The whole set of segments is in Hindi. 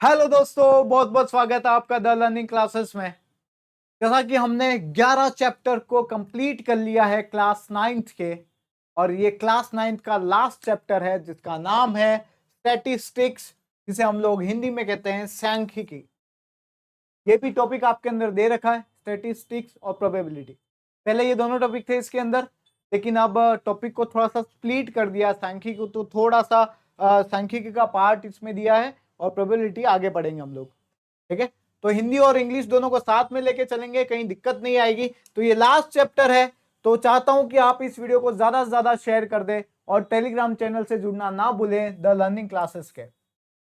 हेलो दोस्तों, बहुत बहुत स्वागत है आपका द लर्निंग क्लासेस में। जैसा कि हमने 11 चैप्टर को कंप्लीट कर लिया है क्लास 9th के, और ये क्लास 9th का लास्ट चैप्टर है जिसका नाम है स्टैटिस्टिक्स, जिसे हम लोग हिंदी में कहते हैं सांख्यिकी। ये भी टॉपिक आपके अंदर दे रखा है, स्टैटिस्टिक्स और प्रोबेबिलिटी। पहले ये दोनों टॉपिक थे इसके अंदर, लेकिन अब टॉपिक को थोड़ा सा स्प्लिट कर दिया सांख्यिकी को, तो थोड़ा सा सांख्यिकी का पार्ट इसमें दिया है और प्रोबेबिलिटी आगे पढ़ेंगे हम लोग। ठीक है, तो हिंदी और इंग्लिश दोनों को साथ में लेके चलेंगे, कहीं दिक्कत नहीं आएगी। तो ये लास्ट चैप्टर है, तो चाहता हूं कि आप इस वीडियो को ज्यादा से ज्यादा शेयर कर दें और टेलीग्राम चैनल से जुड़ना ना भूलें, द लर्निंग क्लासेस के।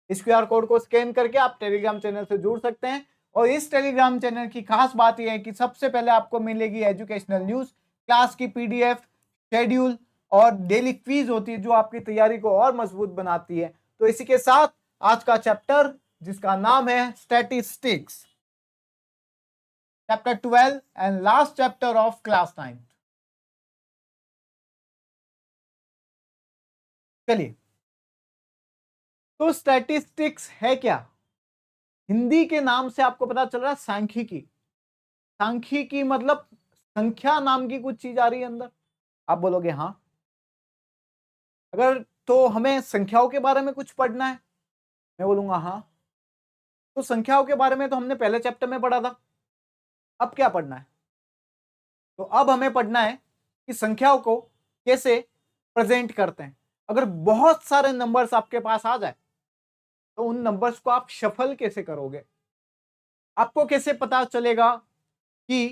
इस क्यूआर कोड को स्कैन करके आप टेलीग्राम चैनल से जुड़ सकते हैं। और इस टेलीग्राम चैनल की खास बात यह है कि सबसे पहले आपको मिलेगी एजुकेशनल न्यूज, क्लास की पीडीएफ, शेड्यूल और डेली क्विज होती है जो आपकी तैयारी को और मजबूत बनाती है। तो इसी के साथ आज का चैप्टर, जिसका नाम है statistics, chapter 12 and last chapter of class 9। चलिए, तो स्टैटिस्टिक्स है क्या? हिंदी के नाम से आपको पता चल रहा है सांख्यिकी। सांख्यिकी मतलब संख्या नाम की कुछ चीज आ रही है अंदर। आप बोलोगे हाँ, अगर तो हमें संख्याओं के बारे में कुछ पढ़ना है, मैं बोलूंगा हाँ। तो संख्याओं के बारे में तो हमने पहले चैप्टर में पढ़ा था, अब क्या पढ़ना है? तो अब हमें पढ़ना है कि संख्याओं को कैसे प्रेजेंट करते हैं। अगर बहुत सारे नंबर्स आपके पास आ जाए तो उन नंबर्स को आप शफल कैसे करोगे? आपको कैसे पता चलेगा कि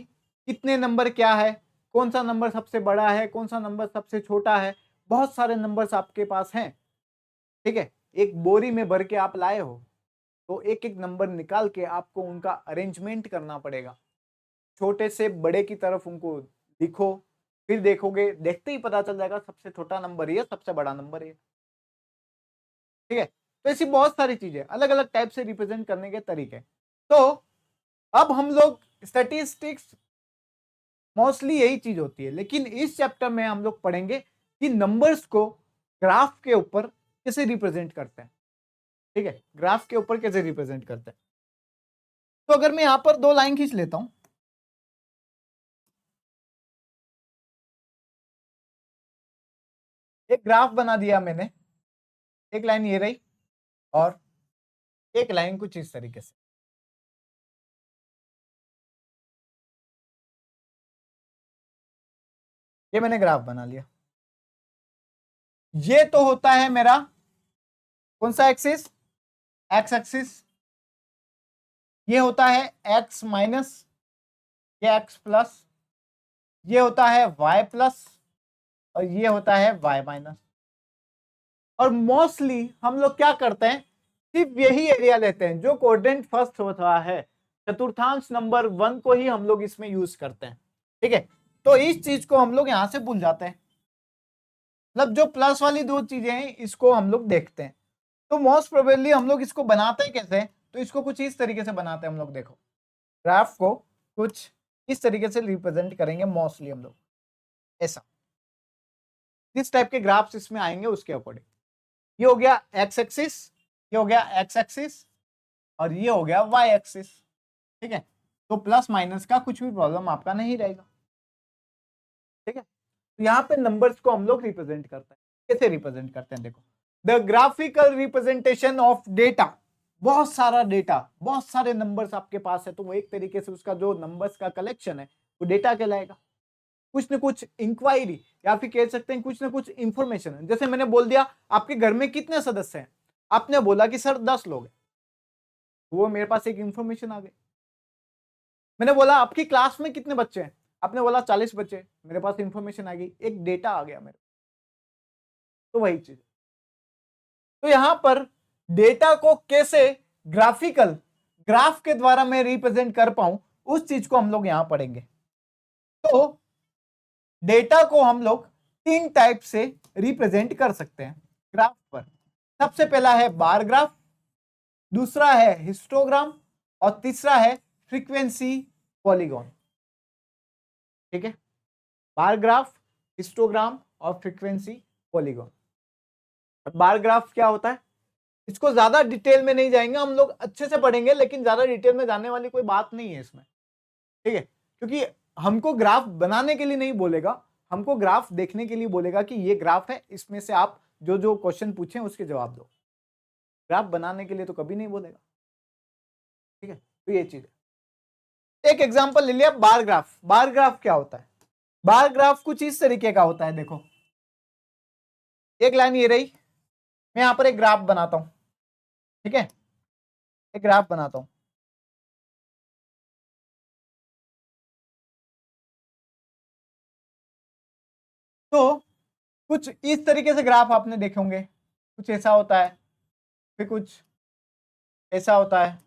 कितने नंबर क्या है, कौन सा नंबर सबसे बड़ा है, कौन सा नंबर सबसे छोटा है? बहुत सारे नंबर्स आपके पास हैं, ठीक है, एक बोरी में भर के आप लाए हो, तो एक एक नंबर निकाल के आपको उनका अरेंजमेंट करना पड़ेगा। छोटे से बड़े की तरफ उनको लिखो, फिर देखोगे, देखते ही पता चल जाएगा सबसे छोटा नंबर ये, सबसे बड़ा नंबर ये। ठीक है, तो ऐसी बहुत सारी चीजें, अलग अलग टाइप से रिप्रेजेंट करने के तरीके। तो अब हम लोग स्टैटिस्टिक्स, मोस्टली यही चीज होती है, लेकिन इस चैप्टर में हम लोग पढ़ेंगे कि नंबर्स को ग्राफ के ऊपर कैसे रिप्रेजेंट करते हैं। ठीक है, ग्राफ के ऊपर कैसे रिप्रेजेंट करते हैं। तो अगर मैं यहां पर दो लाइन खींच लेता हूं, एक ग्राफ बना दिया मैंने, एक लाइन ये रही और एक लाइन कुछ इस तरीके से। ये मैंने ग्राफ बना लिया। ये तो होता है मेरा कौन सा एक्सिस? X axis. ये होता है एक्स माइनस, ये एक्स प्लस, ये होता है वाई प्लस, और ये होता है वाई माइनस। और मोस्टली हम लोग क्या करते हैं, सिर्फ यही एरिया लेते हैं जो कोऑर्डिनेट फर्स्ट होता है, चतुर्थांश नंबर 1 को ही हम लोग इसमें यूज करते हैं। ठीक है, तो इस चीज को हम लोग यहां से भूल जाते हैं, मतलब जो प्लस वाली दो चीजें हैं इसको हम लोग देखते हैं। तो मोस्ट प्रोबेबली हम लोग इसको बनाते हैं कैसे? तो इसको कुछ इस तरीके से बनाते हैं हम लोग। देखो, ग्राफ को कुछ इस तरीके से रिप्रेजेंट करेंगे मोस्टली हम लोग, ऐसा। इस टाइप के ग्राफ्स इसमें आएंगे उसके अकॉर्डिंग। ये हो गया एक्स एक्सिस, ये हो गया एक्स एक्सिस, और ये हो गया वाई एक्सिस। ठीक है, तो प्लस माइनस का कुछ भी प्रॉब्लम आपका नहीं रहेगा। ठीक है, तो यहां पे नंबर्स को हम लोग रिप्रेजेंट करते हैं। कैसे रिप्रेजेंट करते हैं? देखो, the graphical representation of data. बहुत सारा डेटा, बहुत सारे नंबर्स आपके पास है, तो वो एक तरीके से उसका जो नंबर्स का कलेक्शन है वो डेटा कहलाएगा। कुछ न कुछ इंक्वायरी, या फिर कह सकते हैं कुछ न कुछ इंफॉर्मेशन है। जैसे मैंने बोल दिया आपके घर में कितने सदस्य हैं, आपने बोला कि सर 10 लोग हैं, तो वो मेरे पास एक इंफॉर्मेशन आ गई। मैंने बोला आपकी क्लास में कितने बच्चे हैं, आपने बोला 40 बच्चे, मेरे पास इंफॉर्मेशन आ गई, एक डेटा आ गया मेरे। तो वही चीज, तो यहां पर डेटा को कैसे ग्राफिकल, ग्राफ के द्वारा मैं रिप्रेजेंट कर पाऊं, उस चीज को हम लोग यहां पढ़ेंगे। तो डेटा को हम लोग तीन टाइप से रिप्रेजेंट कर सकते हैं ग्राफ पर। सबसे पहला है बार ग्राफ, दूसरा है हिस्टोग्राम, और तीसरा है फ्रीक्वेंसी पॉलीगॉन। ठीक है, बार ग्राफ, हिस्टोग्राम और फ्रीक्वेंसी पॉलीगॉन। बार ग्राफ क्या होता है? इसको ज्यादा डिटेल में नहीं जाएंगे हम लोग, अच्छे से पढ़ेंगे, लेकिन ज्यादा डिटेल में जाने वाली कोई बात नहीं है इसमें, ठीक है। क्योंकि हमको ग्राफ बनाने के लिए नहीं बोलेगा, हमको ग्राफ देखने के लिए बोलेगा कि ये ग्राफ है, इसमें से आप जो जो क्वेश्चन पूछे उसके जवाब दो। ग्राफ बनाने के लिए तो कभी नहीं बोलेगा, ठीक है। तो ये चीज है। एक एग्जांपल ले लिया, बार ग्राफ। बार ग्राफ क्या होता है? बार ग्राफ कुछ इस तरीके का होता है, देखो एक लाइन ये रही, मैं यहां पर एक ग्राफ बनाता हूं, ठीक है, एक ग्राफ बनाता हूं। तो कुछ इस तरीके से ग्राफ आपने देखे होंगे, कुछ ऐसा होता है, फिर कुछ ऐसा होता है,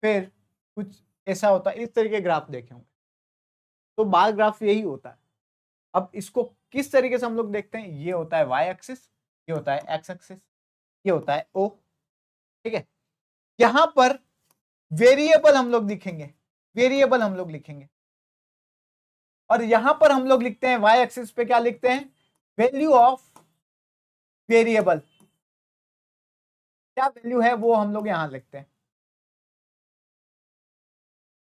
फिर कुछ ऐसा होता है, इस तरीके के ग्राफ देखे होंगे। तो बार ग्राफ यही होता है। अब इसको किस तरीके से हम लोग देखते हैं? ये होता है वाई एक्सिस, ये होता है एक्स एक्सिस, ये होता है ओ, ठीक है। यहां पर वेरिएबल हम लोग लिखेंगे, वेरिएबल हम लोग लिखेंगे, और यहां पर हम लोग लिखते हैं वाई एक्सिस पे क्या लिखते हैं? वैल्यू ऑफ वेरिएबल, क्या वैल्यू है वो हम लोग यहां लिखते हैं।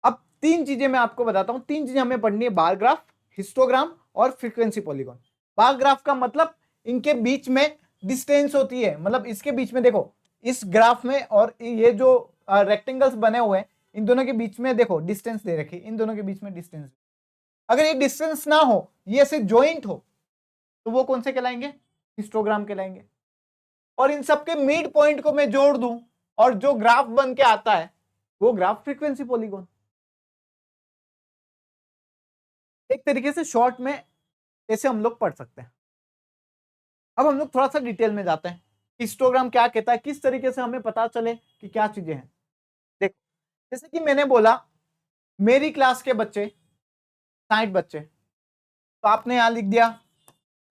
अब तीन चीजें मैं आपको बताता हूं, तीन चीजें हमें पढ़नी है, बार ग्राफ, हिस्टोग्राम और फ्रीक्वेंसी पॉलीगॉन। बार ग्राफ का मतलब इनके बीच में डिस्टेंस होती है, मतलब इसके बीच में देखो, इस ग्राफ में और ये जो रेक्टेंगल्स बने हुए हैं इन दोनों के बीच में देखो डिस्टेंस दे रखी है, इन दोनों के बीच में डिस्टेंस। अगर ये डिस्टेंस ना हो, ये ऐसे ज्वाइंट हो, तो वो कौन से कहलाएंगे? हिस्टोग्राम कहलाएंगे। और इन सबके मिड पॉइंट को मैं जोड़ दूं और जो ग्राफ बन के आता है वो ग्राफ फ्रीक्वेंसी पॉलीगॉन। एक तरीके से शॉर्ट में ऐसे हम लोग पढ़ सकते हैं। अब हम लोग थोड़ा सा डिटेल में जाते हैं, हिस्टोग्राम क्या कहता है, किस तरीके से हमें पता चले कि क्या चीजें हैं। देखो, जैसे कि मैंने बोला मेरी क्लास के बच्चे 60 बच्चे, तो आपने यहां लिख दिया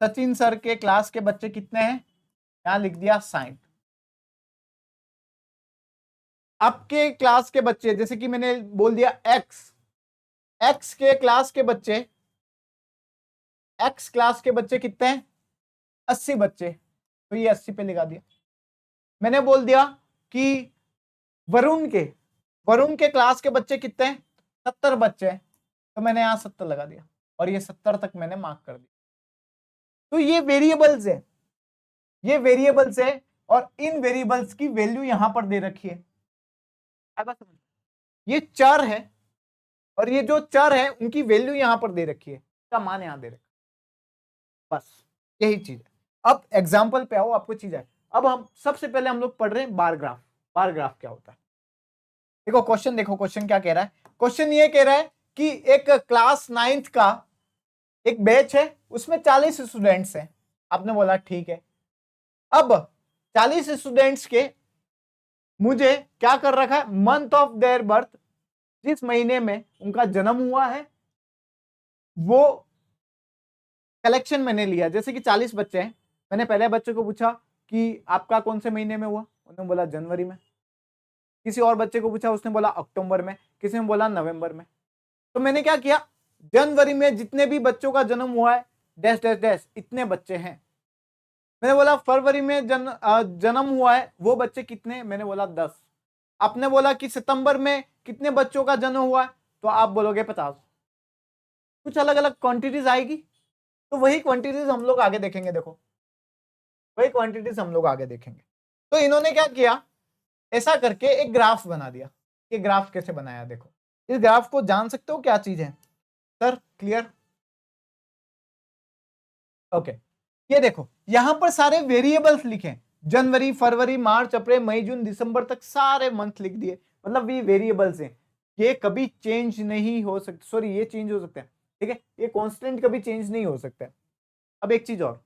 सचिन सर के क्लास के बच्चे कितने हैं, यहां लिख दिया 60। आपके क्लास के बच्चे, जैसे कि मैंने बोल दिया एक्स, एक्स के क्लास के बच्चे, एक्स क्लास के बच्चे कितने हैं? 80 बच्चे, तो ये 80 पे लगा दिया। मैंने बोल दिया कि वरुण के क्लास के बच्चे कितने हैं? 70 बच्चे हैं, तो मैंने यहां 70 लगा दिया और ये 70 तक मैंने मार्क कर दिया। तो ये वेरिएबल्स है, ये वेरिएबल्स है, और इन वेरिएबल्स की वैल्यू यहां पर दे रखी है। ये चर है, और ये जो चर है उनकी वैल्यू यहां पर दे रखी है, इसका मान यहां दे रखा है, बस यही चीज है। अब एग्जाम्पल पे आओ, आपको चीज है। अब हम सबसे पहले हम लोग पढ़ रहे हैं बार ग्राफ। बार ग्राफ क्या होता है? देखो क्वेश्चन, देखो क्वेश्चन क्या कह रहा है। क्वेश्चन ये कह रहा है कि एक क्लास 9th का एक बैच है, उसमें 40 स्टूडेंट्स हैं। आपने बोला ठीक है। अब 40 स्टूडेंट्स के मुझे क्या कर रखा है? मंथ ऑफ देयर बर्थ, जिस महीने में उनका जन्म हुआ है वो कलेक्शन मैंने लिया। जैसे कि 40 बच्चे हैं, मैंने पहले बच्चे को पूछा कि आपका कौन से महीने में हुआ, उन्होंने बोला जनवरी में। किसी और बच्चे को पूछा, उसने बोला अक्टूबर में, किसी ने बोला नवंबर में। तो मैंने क्या किया, जनवरी में जितने भी बच्चों का जन्म हुआ है डैश डैश डैश इतने बच्चे हैं। मैंने बोला फरवरी में जन्म हुआ है वो बच्चे कितने, मैंने बोला 10। आपने बोला कि सितंबर में कितने बच्चों का जन्म हुआ है, तो आप बोलोगे 50। कुछ अलग अलग क्वांटिटीज आएगी, तो वही क्वांटिटीज हम लोग आगे देखेंगे। देखो वही क्वांटिटीज हम लोग आगे देखेंगे। तो इन्होंने क्या किया, ऐसा करके एक ग्राफ बना दिया। ये ग्राफ कैसे बनाया? देखो इस ग्राफ को जान सकते हो क्या चीज है सर? क्लियर? ओके, ये देखो यहां पर सारे वेरिएबल्स लिखे, जनवरी, फरवरी, मार्च, अप्रैल, मई, जून, दिसंबर तक सारे मंथ लिख दिए। मतलब ये वेरिएबल्स हैं, ये कभी चेंज नहीं हो सकते। सॉरी, ये चेंज हो सकते हैं, ठीक है, ये कांस्टेंट कभी चेंज नहीं हो सकते। अब एक चीज और,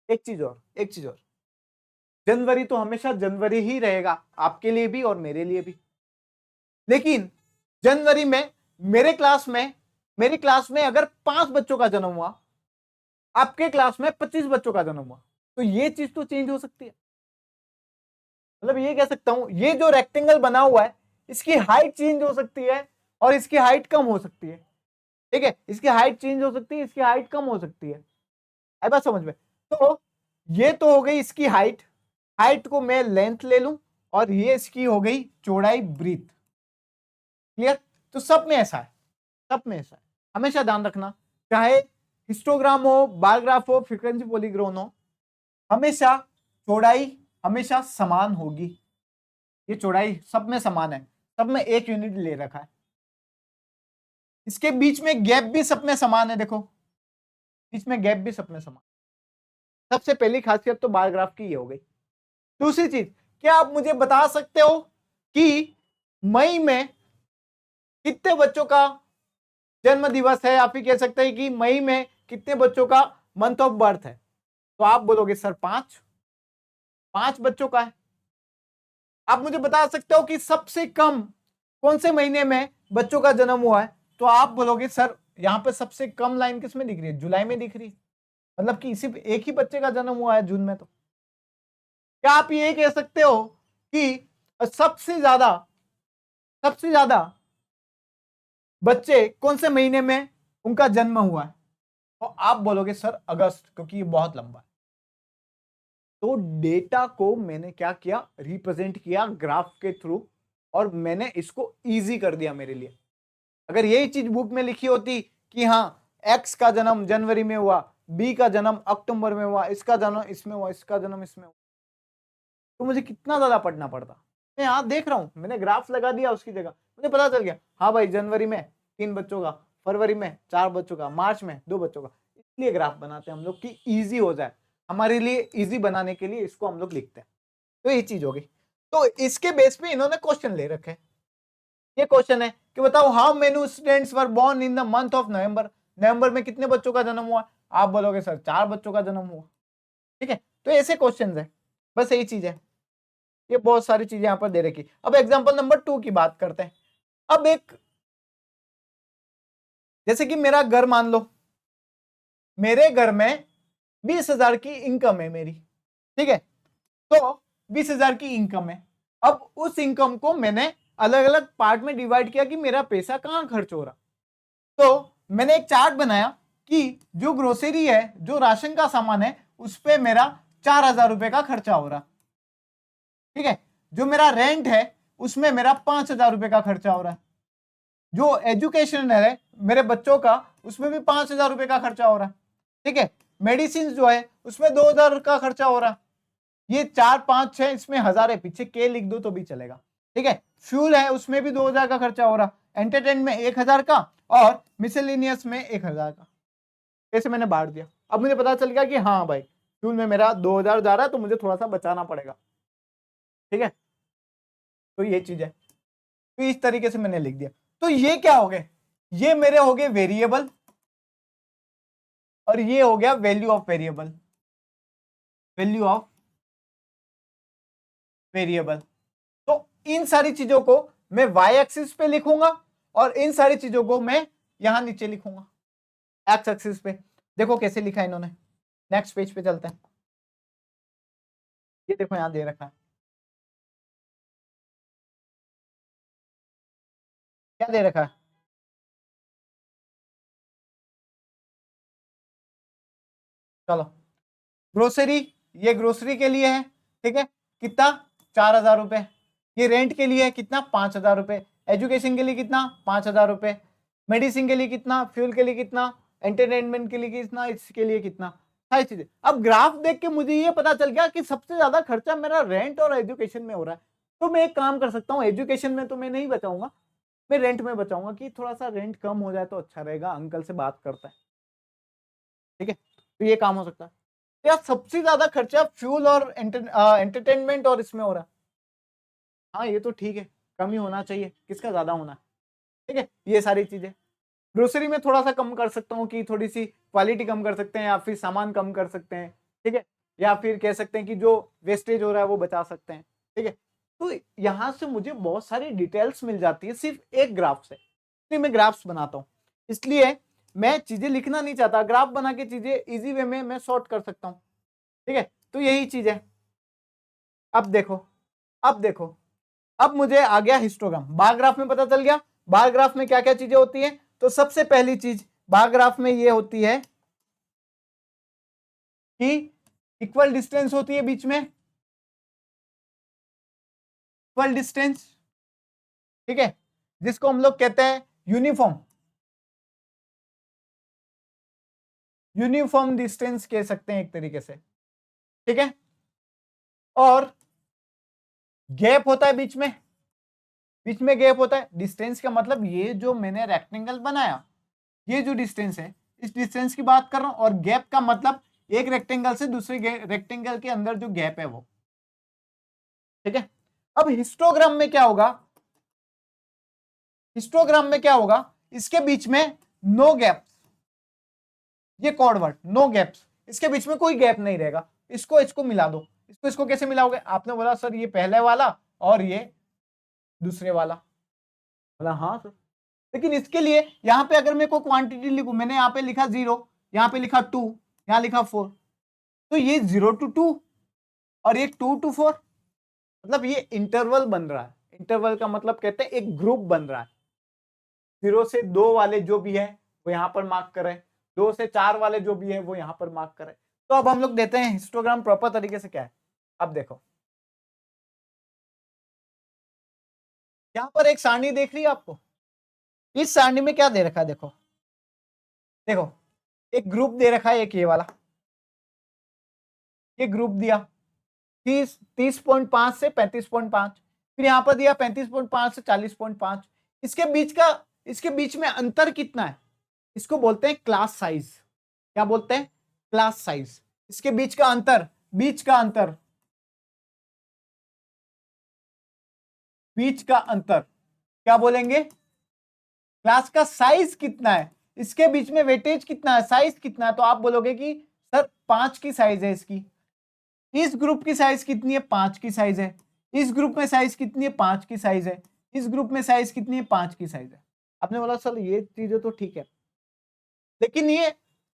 एक चीज और, एक चीज और, जनवरी तो हमेशा जनवरी ही रहेगा, आपके लिए भी और मेरे लिए भी। लेकिन जनवरी में मेरी क्लास में अगर 5 बच्चों का जन्म हुआ, आपके क्लास में 25 बच्चों का जन्म हुआ, तो ये चीज तो चेंज हो सकती है। मतलब ये कह सकता हूं, ये जो रेक्टेंगल बना हुआ है इसकी हाइट चेंज हो सकती है और इसकी हाइट कम हो सकती है, ठीक है, इसकी हाइट चेंज हो सकती है, इसकी हाइट कम हो सकती है। आई बात समझ में? तो ये तो हो गई इसकी हाइट, हाइट को मैं लेंथ ले लूं और ये इसकी हो गई चौड़ाई ब्रीथ। क्लियर? तो सब में ऐसा है, सब में ऐसा है, हमेशा ध्यान रखना, चाहे हिस्टोग्राम हो, बार ग्राफ हो, फ्रीक्वेंसी पॉलीग्राफ हो, हमेशा चौड़ाई हमेशा समान होगी। ये चौड़ाई सब में समान है, सब में 1 यूनिट ले रखा है। इसके बीच में गैप भी सब में समान है, देखो बीच में गैप भी सब में समान। सबसे पहली खासियत तो बार ग्राफ की ये हो गई। दूसरी चीज, क्या आप मुझे बता सकते हो कि मई में कितने बच्चों का जन्म दिवस है, या फिर कह सकते हैं कि मई में कितने बच्चों का मंथ ऑफ बर्थ है? तो आप बोलोगे सर 5 बच्चों का है। आप मुझे बता सकते हो कि सबसे कम कौन से महीने में बच्चों का जन्म हुआ है? तो आप बोलोगे सर यहां पे सबसे कम लाइन किस में दिख रही है? जुलाई में दिख रही है, मतलब कि सिर्फ एक ही बच्चे का जन्म हुआ है जून में। तो क्या आप ये कह सकते हो कि सबसे ज्यादा बच्चे कौन से महीने में उनका जन्म हुआ है? तो आप बोलोगे सर अगस्त, क्योंकि ये बहुत लंबा है। तो डेटा को मैंने क्या किया, रिप्रेजेंट किया ग्राफ के थ्रू, और मैंने इसको इजी कर दिया मेरे लिए। अगर यही चीज बुक में लिखी होती कि हाँ एक्स का जन्म जनवरी में हुआ, बी का जन्म अक्टूबर में हुआ, इसका जन्म इसमें हुआ, इसका जन्म इसमें हुआ, तो मुझे कितना ज्यादा पढ़ना पड़ता। मैं यहाँ देख रहा हूं, मैंने ग्राफ लगा दिया उसकी जगह, मुझे पता चल गया हाँ भाई जनवरी में 3 बच्चों का, फरवरी में 4 बच्चों का, मार्च में 2 बच्चों का। इसलिए ग्राफ बनाते हैं हम लोग कि इजी हो जाए, हमारे लिए इजी बनाने के लिए इसको हम लोग लिखते हैं। तो ये चीज होगी। तो इसके बेस पे इन्होंने क्वेश्चन ले रखे। ये क्वेश्चन है कि बताओ how many students were born in the month of November. नवंबर में कितने बच्चों का जन्म हुआ? आप बोलोगे सर 4 बच्चों का जन्म हुआ। ठीक है, तो ऐसे क्वेश्चन है, बस यही चीज है। ये बहुत सारी चीजें यहां पर दे रखी। अब एग्जांपल नंबर 2 की बात करते हैं। अब एक जैसे कि मेरा घर मान लो, मेरे घर में 20,000 की इनकम है मेरी। ठीक है, तो 20,000 की इनकम है। अब उस इनकम को मैंने अलग अलग पार्ट में डिवाइड किया कि मेरा पैसा कहां खर्च हो रहा। तो मैंने एक चार्ट बनाया कि जो ग्रोसरी है, जो राशन का सामान है, उस पे मेरा 4,000 रुपए का खर्चा हो रहा। ठीक है, जो मेरा रेंट है उसमें मेरा 5,000 रुपए का खर्चा हो रहा है। जो एजुकेशन है मेरे बच्चों का, उसमें भी 5,000 रुपए का खर्चा हो रहा है। ठीक है, मेडिसिन जो है उसमें 2,000 का खर्चा हो रहा है। ये 4, 5, 6 इसमें 1,000 है, पीछे के लिख दो तो भी चलेगा। ठीक है, फ्यूल है उसमें भी 2,000 का खर्चा हो रहा, एंटरटेन में 1,000 का, और मिसलेनियस में 1,000 का। ऐसे मैंने बांट दिया। अब मुझे पता चल गया कि हाँ भाई फ्यूल में मेरा 2,000 जा रहा है, तो मुझे थोड़ा सा बचाना पड़ेगा। ठीक है, तो ये चीज है। तो इस तरीके से मैंने लिख दिया। तो ये क्या हो गए? ये मेरे हो गए वेरिएबल, और ये हो गया value of variable. Value of variable. तो इन सारी चीजों को मैं वाई एक्सिस पे लिखूंगा, और इन सारी चीजों को मैं यहां नीचे लिखूंगा एक्स एक्सिस पे। देखो कैसे लिखा है इन्होंने। नेक्स्ट पेज पे चलते हैं। ये देखो यहां दे रखा है, क्या दे रखा है? चलो, ग्रोसरी, ये ग्रोसरी के लिए है। ठीक है, कितना? 4,000 रुपए। ये रेंट के लिए है कितना? 5,000 रुपए। एजुकेशन के लिए कितना? 5,000 रुपए। मेडिसिन के लिए कितना? फ्यूल के लिए कितना? एंटरटेनमेंट के लिए कितना? इसके लिए कितना? सारी चीजें। अब ग्राफ देख के मुझे ये पता चल गया कि सबसे ज्यादा खर्चा मेरा रेंट और एजुकेशन में हो रहा है। तो मैं एक काम कर सकता हूँ, एजुकेशन में तो मैं नहीं बचाऊंगा, मैं रेंट में बचाऊंगा कि थोड़ा सा रेंट कम हो जाए तो अच्छा रहेगा, अंकल से बात करता है। ठीक है, तो ये काम हो सकता है। यार सबसे ज्यादा खर्चा फ्यूल और एंटरटेनमेंट और इसमें हो रहा है। हाँ ये तो ठीक है, कम ही होना चाहिए, किसका ज्यादा होना है। ठीक है, ये सारी चीजें। ग्रोसरी में थोड़ा सा कम कर सकता हूँ कि थोड़ी सी क्वालिटी कम कर सकते हैं, या फिर सामान कम कर सकते हैं। ठीक है, या फिर कह सकते हैं कि जो वेस्टेज हो रहा है वो बचा सकते हैं। ठीक है, तो यहां से मुझे बहुत सारी डिटेल्स मिल जाती है सिर्फ एक ग्राफ से। इसलिए मैं ग्राफ्स बनाता हूँ, इसलिए मैं चीजें लिखना नहीं चाहता, ग्राफ बना के चीजें इजी वे में मैं सॉर्ट कर सकता हूँ। ठीक है, तो यही चीज है। अब देखो, अब देखो, अब मुझे आ गया हिस्टोग्राम। बार ग्राफ में पता चल गया बार ग्राफ में क्या क्या चीजें होती हैं। तो सबसे पहली चीज बार ग्राफ में ये होती है कि इक्वल डिस्टेंस होती है बीच में, इक्वल डिस्टेंस, ठीक है, जिसको हम लोग कहते हैं यूनिफॉर्म डिस्टेंस कह सकते हैं एक तरीके से, ठीक है। और गैप होता है बीच में गैप होता है। डिस्टेंस का मतलब ये जो मैंने रेक्टेंगल बनाया, ये जो डिस्टेंस है, इस डिस्टेंस की बात कर रहा हूं। और गैप का मतलब एक रेक्टेंगल से दूसरे रेक्टेंगल के अंदर जो गैप है वो, ठीक है। अब हिस्टोग्राम में क्या होगा, इसके बीच में नो गैप्स, ये कॉर्ड वर्ड नो गैप्स, इसके बीच में कोई गैप नहीं रहेगा। इसको मिला दो। इसको कैसे मिलाओगे? आपने बोला सर ये पहले वाला और ये दूसरे वाला। बोला हाँ सर, लेकिन इसके लिए यहां पे अगर मैं कोई क्वांटिटी लिखूं, मैंने यहां पे लिखा 0, यहां पे लिखा 2, यहां लिखा 4, तो ये 0 to 2 और ये 2 to 4, मतलब ये इंटरवल बन रहा है। इंटरवल का मतलब कहते हैं एक ग्रुप बन रहा है। 0 से 2 वाले जो भी है वो यहां पर मार्क करें, 2 से 4 वाले जो भी है वो यहां पर मार्क करें। तो अब हम लोग देते हैं हिस्टोग्राम प्रॉपर तरीके से क्या है। अब देखो यहां पर एक सारणी देख रही है आपको, इस सारणी में क्या दे रखा है, देखो देखो एक ग्रुप दे रखा है, एक ये वाला, ये ग्रुप दिया 30.5 से 35.5, फिर यहां पर दिया 35.5 से 40.5। इसके बीच में अंतर कितना है, इसको बोलते हैं क्लास साइज। क्या बोलते हैं? Class size. इसके बीच का अंतर क्या बोलेंगे? क्लास का साइज कितना है, इसके बीच में वेटेज कितना है, साइज कितना है। तो आप बोलोगे कि सर 5 की साइज है इसकी, इस ग्रुप की साइज कितनी है, 5 की साइज है, इस ग्रुप में साइज कितनी है, 5 की साइज है, इस ग्रुप में साइज कितनी है, 5 की साइज है। आपने बोला सर ये चीजें तो ठीक है, लेकिन ये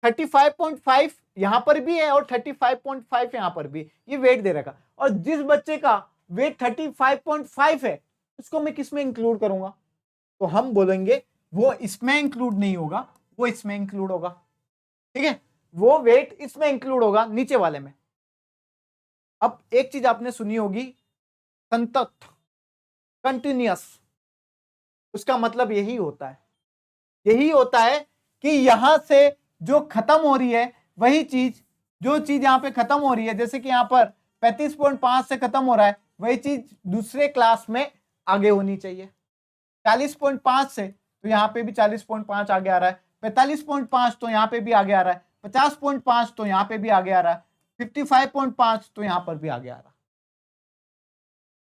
35.5 यहां पर भी है और 35.5 यहां पर भी, ये वेट दे रखा। और जिस बच्चे का वेट 35.5 है उसको मैं किस में इंक्लूड करूंगा? तो हम बोलेंगे वो इसमें इंक्लूड नहीं होगा, वो इसमें इंक्लूड होगा, ठीक है। वो वेट इसमें इंक्लूड होगा, नीचे वाले में। अब एक चीज आपने सुनी होगी, संतत, कंटिन्यूअस, उसका मतलब यही होता है कि यहां से जो खत्म हो रही है वही चीज, जो चीज यहां पे खत्म हो रही है, जैसे कि यहां पर 35.5 से खत्म हो रहा है, वही चीज दूसरे क्लास में आगे होनी चाहिए। 40.5 से तो यहां पे भी 40.5 आगे आ रहा है, 45.5 तो यहां पे भी आगे आ रहा है, 50.5 तो यहां पे भी आगे आ रहा है, 55.5 तो यहां पर भी आगे आ रहा है।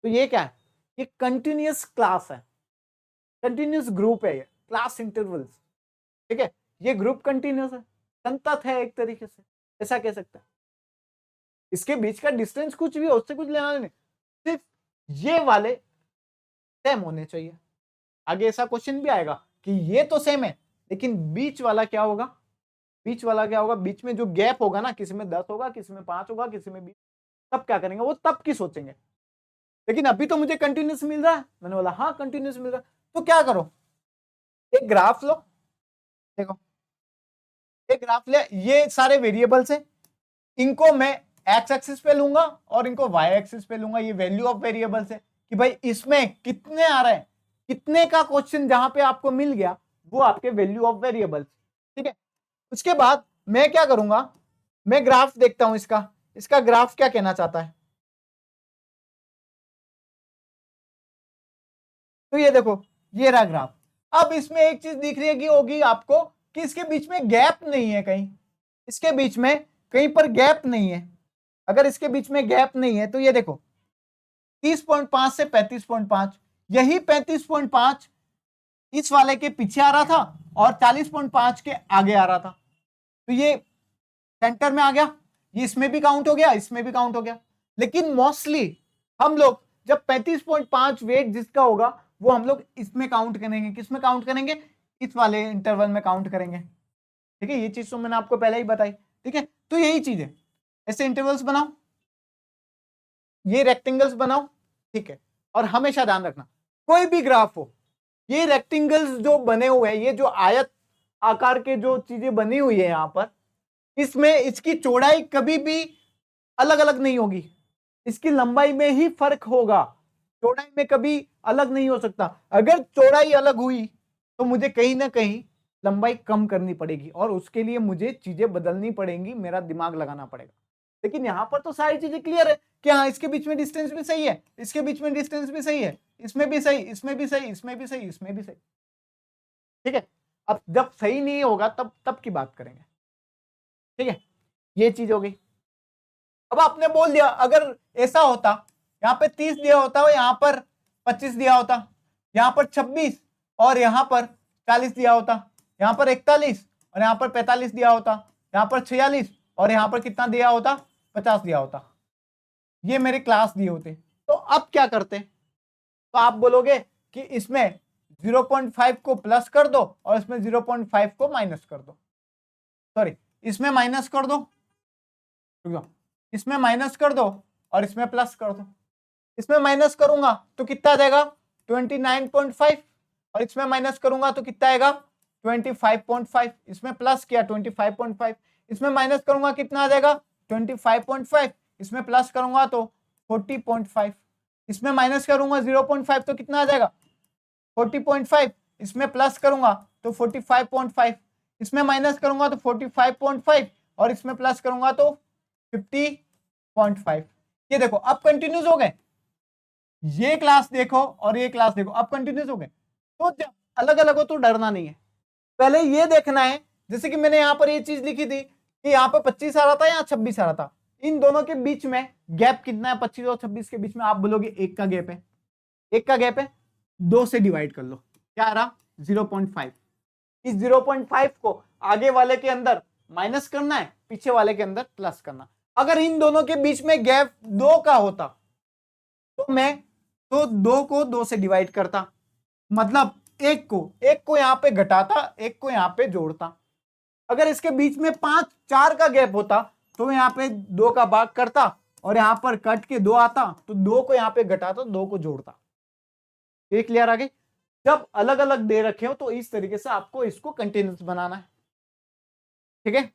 तो ये क्या है? ये कंटिन्यूअस क्लास है, कंटिन्यूअस ग्रुप है, ये क्लास इंटरवल्स, ठीक है। ये ग्रुप कंटिन्यूअस है, संतत है एक तरीके से, ऐसा कह सकते हैं। इसके बीच का डिस्टेंस कुछ भी हो, उससे कुछ लेना नहीं, सिर्फ ये वाले सेम होने चाहिए। आगे ऐसा क्वेश्चन भी आएगा कि ये तो सेम है, लेकिन बीच वाला क्या होगा, बीच में जो गैप होगा ना, किसी में 10 होगा, किसी में 5 होगा, किसी में 20, तब क्या करेंगे, वो तब की सोचेंगे। लेकिन अभी तो मुझे कंटिन्यूस मिल रहा है, मैंने बोला हाँ कंटिन्यूस मिल रहा है, तो क्या करो, एक ग्राफ लो, देखो एक ग्राफ ले, ये सारे वेरिएबल्स है, इनको मैं एक्स एक्सिस पे लूंगा और इनको वाई एक्सिस पे लूंगा। ये वैल्यू ऑफ वेरिएबल्स है कि भाई इसमें कितने आ रहे हैं, कितने का क्वेश्चन जहां पे आपको मिल गया वो आपके वैल्यू ऑफ वेरिएबल्स, ठीक है। उसके बाद मैं क्या करूंगा, मैं ग्राफ देखता हूं इसका ग्राफ क्या कहना चाहता है। तो ये देखो, ये रहा ग्राफ। अब इसमें एक चीज दिख रही है कि होगी आपको कि इसके बीच में गैप नहीं है, कहीं इसके बीच में कहीं पर गैप नहीं है। अगर इसके बीच में गैप नहीं है तो ये देखो 30.5 से 35.5, यही 35.5 इस वाले के पीछे आ रहा था और 40.5 के आगे आ रहा था, तो ये सेंटर में आ गया, ये इसमें भी काउंट हो गया, इसमें भी काउंट हो गया। लेकिन मोस्टली हम लोग जब 35.5 वेट जिसका होगा वो हम लोग इसमें काउंट करेंगे, किसमें काउंट करेंगे, इस वाले इंटरवल में काउंट करेंगे, ठीक है। ये चीज तो मैंने आपको पहले ही बताई, ठीक है। तो यही चीज है, ऐसे इंटरवल्स बनाओ, ये रेक्टेंगल्स बनाओ, ठीक है। और हमेशा ध्यान रखना कोई भी ग्राफ हो, ये रेक्टेंगल्स जो बने हुए हैं, ये जो आयत आकार के जो चीजें बनी हुई है यहां पर, इसमें इसकी चौड़ाई कभी भी अलग अलग नहीं होगी, इसकी लंबाई में ही फर्क होगा। चौड़ाई में कभी अलग नहीं हो सकता। अगर चौड़ाई अलग हुई तो मुझे कहीं ना कहीं लंबाई कम करनी पड़ेगी और उसके लिए मुझे चीजें बदलनी पड़ेंगी, मेरा दिमाग लगाना पड़ेगा। लेकिन यहां पर तो सारी चीजें क्लियर है कि हाँ इसके बीच में डिस्टेंस भी सही है, इसके बीच में डिस्टेंस भी सही है, इसमें भी सही, इसमें भी सही, इसमें भी सही, इसमें भी सही। ठीक है, अब जब सही नहीं होगा तब तब की बात करेंगे। ठीक है, ये चीज हो गई। अब आपने बोल दिया अगर ऐसा होता, यहां पे 30 दिया होता और यहां पर 25 दिया होता, यहां पर 26 और यहां पर 40 दिया होता, यहां पर 41 और यहां पर 45 दिया होता, यहां पर 46 और यहां पर कितना दिया होता, 50 दिया होता, ये मेरे क्लास दिए होते। तो अब क्या करते, तो आप बोलोगे कि इसमें 0.5 को प्लस कर दो और इसमें 0.5 को माइनस कर दो, सॉरी इसमें माइनस कर दो, इसमें माइनस कर दो और इसमें प्लस कर दो। इसमें माइनस करूंगा तो कितना आ जाएगा 29.5 और इसमें माइनस करूंगा तो कितना आएगा 25.5, इसमें प्लस किया 25.5, इसमें माइनस करूंगा कितना आ जाएगा 25.5, इसमें प्लस करूंगा तो 40.5, इसमें माइनस करूंगा 0.5 तो कितना आ जाएगा 40.5, इसमें प्लस करूंगा तो 45.5, इसमें माइनस करूंगा तो 45.5 और इसमें प्लस करूंगा तो 50.5। ये देखो अब कंटिन्यूस हो गए, ये क्लास देखो और ये क्लास देखो अब कंटिन्यूस हो गए। तो जब अलग अलग हो तो डरना नहीं है, पहले ये देखना है, जैसे कि मैंने यहां पर ये चीज लिखी थी कि यहाँ पर 25 आ रहा था, यहाँ 26 आ रहा था, इन दोनों के बीच में गैप कितना है 25 और 26 के बीच में, आप बोलोगे एक का गैप है, एक का गैप है, 2 से डिवाइड कर लो, क्या आ रहा 0.5। इस 0.5 को आगे वाले के अंदर माइनस करना है, पीछे वाले के अंदर प्लस करना। अगर इन दोनों के बीच में गैप 2 का होता तो मैं तो 2 को 2 से डिवाइड करता, मतलब एक को यहां पे घटाता, एक को यहां पे जोड़ता। अगर इसके बीच में 4 का गैप होता तो यहां पे 2 का भाग करता और यहां पर कट के 2 आता तो 2 को यहां पे घटाता, 2 को जोड़ता। ये क्लियर आ गई। जब अलग अलग दे रखे हो तो इस तरीके से आपको इसको कंटिन्यूस बनाना है। ठीक है,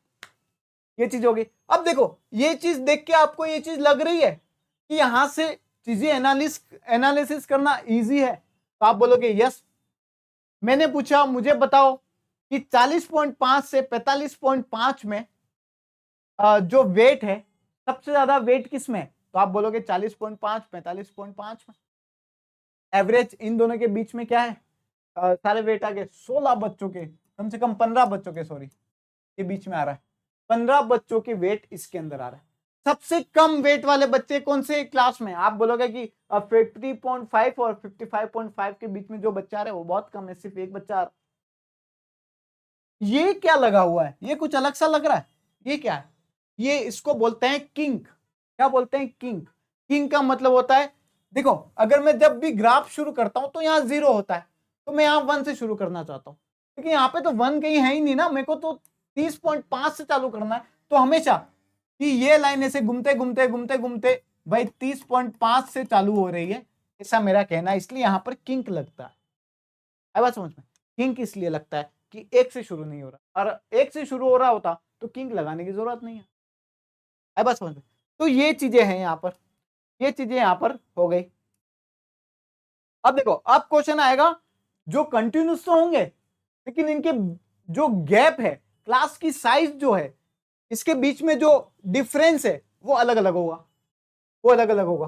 ये चीज होगी। अब देखो ये चीज देख के आपको ये चीज लग रही है कि यहां से चीजें एनालिसिस करना इजी है, तो आप बोलोगे यस। मैंने पूछा मुझे बताओ कि 40.5 से 45.5 में जो वेट है सबसे ज्यादा वेट किस में, तो आप बोलोगे 40.5 45.5 में। एवरेज इन दोनों के बीच में क्या है, सारे वेट आ गए 16 बच्चों के, कम से कम 15 बच्चों के सॉरी के बीच में आ रहा है, 15 बच्चों के वेट इसके अंदर आ रहा है। सबसे कम वेट वाले बच्चे कौन से क्लास में, आप बोलोगे कि 50.5 और 55.5 के बीच में जो बच्चा आ रहा है वो बहुत कम है, सिर्फ एक बच्चा आ रहा है। ये क्या लगा हुआ है, ये कुछ अलग सा लग रहा है, ये क्या है, ये इसको बोलते हैं किंक। क्या बोलते हैं, किंक। किंक का मतलब होता है, देखो अगर मैं जब भी ग्राफ शुरू करता हूं तो यहाँ 0 होता है, तो मैं यहाँ 1 से शुरू करना चाहता हूं, क्योंकि यहाँ पे तो 1 कहीं है ही नहीं ना, मेरे को तो 30.5 से चालू करना है। तो हमेशा कि ये लाइन ऐसे घूमते घूमते घूमते घूमते भाई 30.5 से चालू हो रही है, ऐसा मेरा कहना है, इसलिए यहाँ पर किंक लगता है। आई बात समझ में, किंक इसलिए लगता है कि 1 से शुरू नहीं हो रहा, और 1 से शुरू हो रहा होता तो किंक लगाने की जरूरत नहीं है। आई बात समझ में, तो ये चीजें हैं यहाँ पर, ये चीजें यहाँ पर हो गई। अब देखो अब क्वेश्चन आएगा, जो कंटिन्यूस तो होंगे लेकिन इनके जो गैप है, क्लास की साइज जो है, इसके बीच में जो डिफरेंस है वो अलग अलग होगा, वो अलग अलग होगा।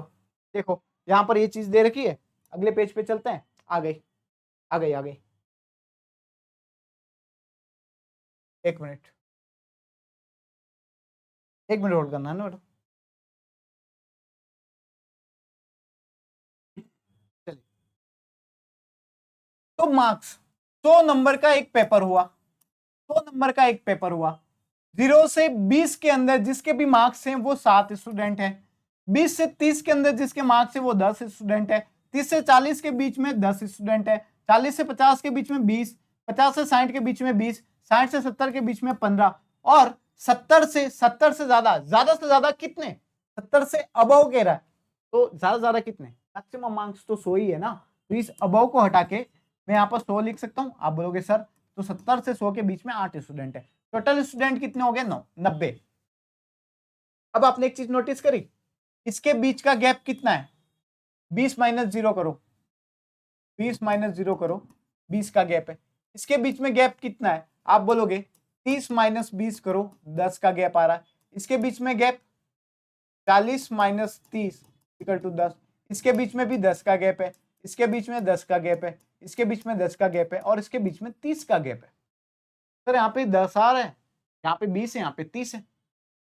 देखो यहां पर ये चीज दे रखी है, अगले पेज पे चलते हैं, आ गई आ गई आ गई, एक मिनट होल्ड करना है ना बेटा। चलिए, तो मार्क्स 100 नंबर का एक पेपर हुआ, 100 नंबर का एक पेपर हुआ, 0 से 20 के अंदर जिसके भी मार्क्स हैं वो 7 स्टूडेंट हैं, 20 से 30 के अंदर जिसके मार्क्स है वो 10 स्टूडेंट है, 30 से 40 के बीच में 10 स्टूडेंट है, 40 से 50 के बीच में 20, 50 से 60 के बीच में 20, 60 से 70 के बीच में 15, और 70 से ज्यादा से ज्यादा कितने, 70 से अबव कह रहा है, तो ज्यादा से ज्यादा कितने, मैक्सिमम मार्क्स तो 100 ही है ना, तो इस अबव को हटा के मैं यहाँ पर 100 लिख सकता हूं। आप बोलोगे सर तो 70 से 100 के बीच में 8 स्टूडेंट है, टोटल स्टूडेंट कितने हो गए 90। अब आपने एक चीज नोटिस करी, इसके बीच का गैप कितना है 20 माइनस 0 करो, 20 माइनस 0 करो, 20 का गैप है। इसके बीच में गैप कितना है आप बोलोगे, 30 माइनस 20 करो, 10 का गैप आ रहा है। इसके बीच में गैप 40 माइनस 30 इक्वल टू 10। इसके बीच में भी 10 का गैप है, इसके बीच में 10 का गैप है, इसके बीच में 10 का गैप है, और इसके बीच में 30 का गैप है। सर यहाँ पे 10 आ रहा है, यहाँ पे 20 है, यहाँ पे 30 है।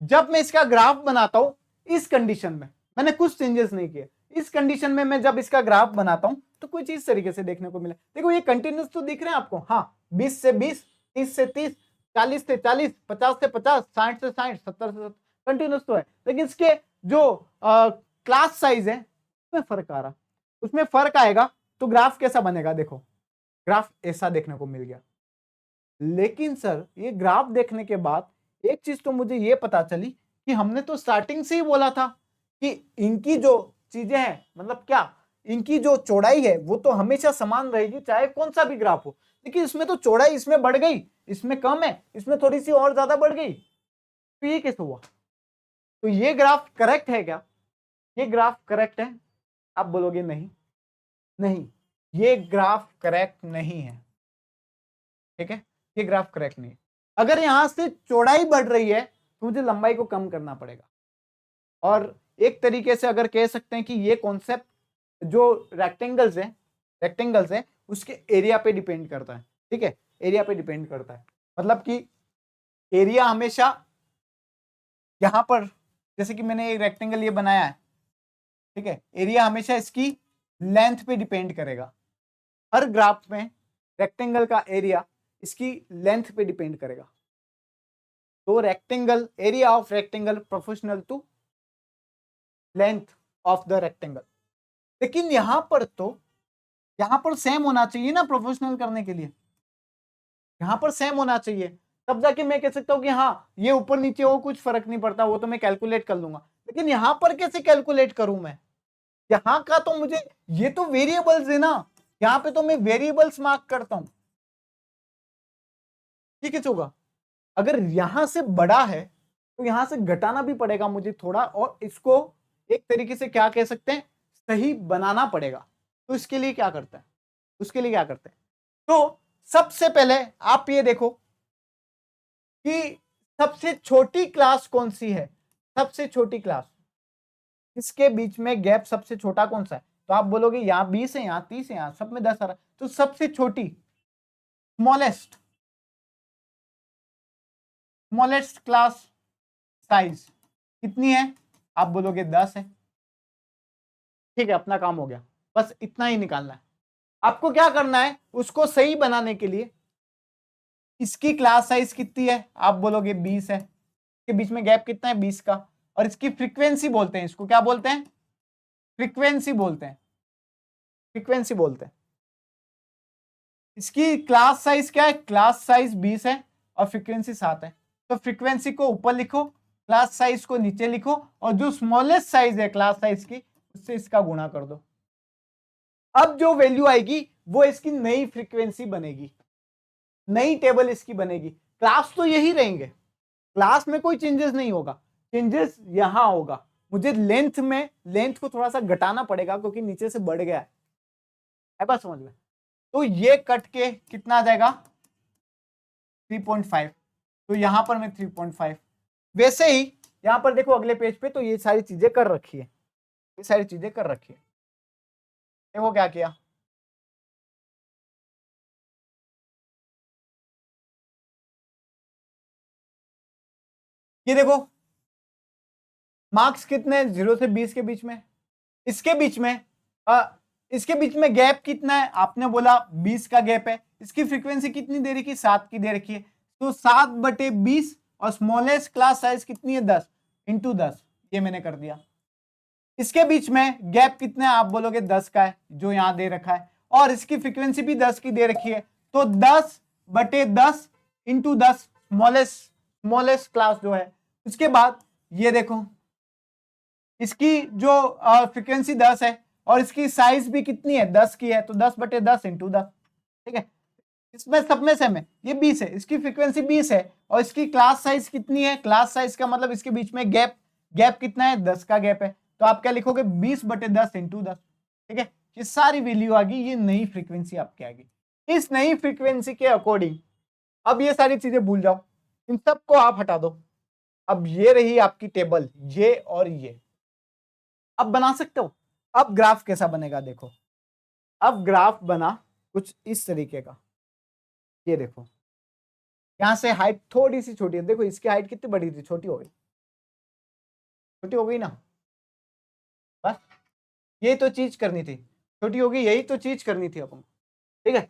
जब मैं इसका ग्राफ बनाता हूं इस कंडीशन में, मैंने कुछ चेंजेस नहीं किए, इस कंडीशन में मैं जब इसका ग्राफ बनाता हूं तो कुछ इस तरीके से देखने को मिला। देखो ये कंटिन्यूस तो दिख रहे हैं आपको, हाँ 20 से 20, 30 से 30, 40 से 40, 50 से 50, 60 से 60, 70 से 70, कंटिन्यूस तो है। लेकिन इसके जो क्लास साइज है उसमें फर्क आ रहा, उसमें फर्क आएगा तो ग्राफ कैसा बनेगा, देखो ग्राफ ऐसा देखने को मिल गया। लेकिन सर ये ग्राफ देखने के बाद एक चीज तो मुझे ये पता चली कि हमने तो स्टार्टिंग से ही बोला था कि इनकी जो चीजें हैं, मतलब क्या, इनकी जो चौड़ाई है वो तो हमेशा समान रहेगी चाहे कौन सा भी ग्राफ हो। लेकिन इसमें तो चौड़ाई इसमें बढ़ गई, इसमें कम है, इसमें थोड़ी सी और ज्यादा बढ़ गई, तो ये कैसे हुआ? तो ये ग्राफ करेक्ट है क्या? ये ग्राफ करेक्ट है? आप बोलोगे नहीं, नहीं ये ग्राफ करेक्ट नहीं है। ठीक है, ये ग्राफ करेक्ट नहीं है। अगर यहां से चौड़ाई बढ़ रही है तो मुझे लंबाई को कम करना पड़ेगा। और एक तरीके से अगर कह सकते हैं कि ये कॉन्सेप्ट जो रेक्टेंगल्स है उसके एरिया पे डिपेंड करता है। ठीक है, एरिया पे डिपेंड करता है, मतलब कि एरिया हमेशा यहां पर, जैसे कि मैंने एक रेक्टेंगल ये बनाया है, ठीक है, एरिया हमेशा इसकी लेंथ पे डिपेंड करेगा। हर ग्राफ में रेक्टेंगल का एरिया इसकी लेंथ पे डिपेंड करेगा। तो rectangle, area of rectangle proportional to length of the rectangle. लेकिन यहां पर सेम होना चाहिए ना प्रोपोर्शनल करने के लिए, यहां पर सेम होना चाहिए, तब जाके मैं कह सकता हूं कि हाँ ये ऊपर नीचे हो कुछ फर्क नहीं पड़ता, वो तो मैं कैलकुलेट कर लूंगा। लेकिन यहां पर कैसे कैलकुलेट करूं मैं? यहां का तो मुझे, ये तो वेरिएबल्स है ना, यहां पे तो मैं वेरिएबल्स मार्क करता हूं। ठीक है होगा, अगर यहां से बड़ा है तो यहां से घटाना भी पड़ेगा मुझे थोड़ा, और इसको एक तरीके से क्या कह सकते हैं, सही बनाना पड़ेगा। तो इसके लिए क्या करते हैं, उसके लिए क्या करते हैं, तो सबसे पहले आप ये देखो कि सबसे छोटी क्लास कौन सी है, सबसे छोटी क्लास, इसके बीच में गैप सबसे छोटा कौन सा है? तो आप बोलोगे यहां 20 है, यहां 30 है, यहां सब में 10 आ रहा है, तो सबसे छोटी स्मॉलेस्ट क्लास साइज कितनी है? आप बोलोगे 10 है। ठीक है, अपना काम हो गया, बस इतना ही निकालना है। आपको क्या करना है, उसको सही बनाने के लिए इसकी क्लास साइज कितनी है? आप बोलोगे 20 है। इसके बीच में गैप कितना है? 20 का। और इसकी फ्रीक्वेंसी बोलते हैं, इसको क्या बोलते हैं? फ्रीक्वेंसी बोलते हैं, फ्रीक्वेंसी बोलते हैं। इसकी क्लास साइज क्या है? क्लास साइज 20 है और फ्रीक्वेंसी 7 है। तो फ्रीक्वेंसी को ऊपर लिखो, क्लास साइज को नीचे लिखो, और जो स्मॉलेस्ट साइज है क्लास साइज की उससे इसका गुणा कर दो। अब जो वैल्यू आएगी वो इसकी नई फ्रीक्वेंसी बनेगी, नई टेबल इसकी बनेगी। क्लास तो यही रहेंगे, क्लास में कोई चेंजेस नहीं होगा, चेंजेस यहां होगा। मुझे लेंथ को थोड़ा सा घटाना पड़ेगा क्योंकि नीचे से बढ़ गया है बात समझ में। तो ये कट के कितना आ जाएगा? 3.5। तो यहां पर मैं 3.5, वैसे ही यहां पर देखो अगले पेज पे, तो ये सारी चीजें कर रखी है, ये सारी चीजें कर रखी है। देखो क्या किया, ये देखो मार्क्स कितने? 0 से 20 के बीच में। इसके बीच में इसके बीच में गैप कितना है? आपने बोला 20 का गैप है। इसकी फ्रीक्वेंसी कितनी दे रखी? 7 की दे रखी है। तो 7/20, और स्मॉलेस्ट क्लास साइज कितनी है? 10 × 10, ये मैंने कर दिया। इसके बीच में गैप कितना है? आप बोलोगे 10 का है, जो यहां दे रखा है, और इसकी फ्रीक्वेंसी भी 10 की दे रखी है। तो 10/10 × 10 स्मॉलेस्ट क्लास जो है। उसके बाद ये देखो इसकी जो फ्रीक्वेंसी 10 है और इसकी साइज भी कितनी है? 10 की है, तो 10/10 × 10। ठीक है, इसमें सब में सेम है, ये 20 है, इसकी फ्रीक्वेंसी 20 है, और इसकी क्लास साइज कितनी है? क्लास साइज का मतलब इसके बीच में गैप कितना है? 10 का गैप है। तो आप क्या लिखोगे? 20/10 × 10। ठीक है, ये सारी वैल्यू आ गई, ये नई फ्रीक्वेंसी आपकी आ गई। इस नई फ्रीक्वेंसी के अकॉर्डिंग अब ये सारी चीजें भूल जाओ, इन सबको आप हटा दो। अब ये रही आपकी टेबल, ये और ये। अब बना सकते हो। अब ग्राफ कैसा बनेगा देखो, अब ग्राफ बना कुछ इस तरीके का। ये देखो, यहां से हाइट थोड़ी सी छोटी है, देखो इसकी हाइट कितनी बड़ी थी, छोटी हो गई, छोटी हो गई ना। बस ये तो चीज करनी थी, छोटी हो गई, यही तो चीज करनी थी अपन, ठीक है।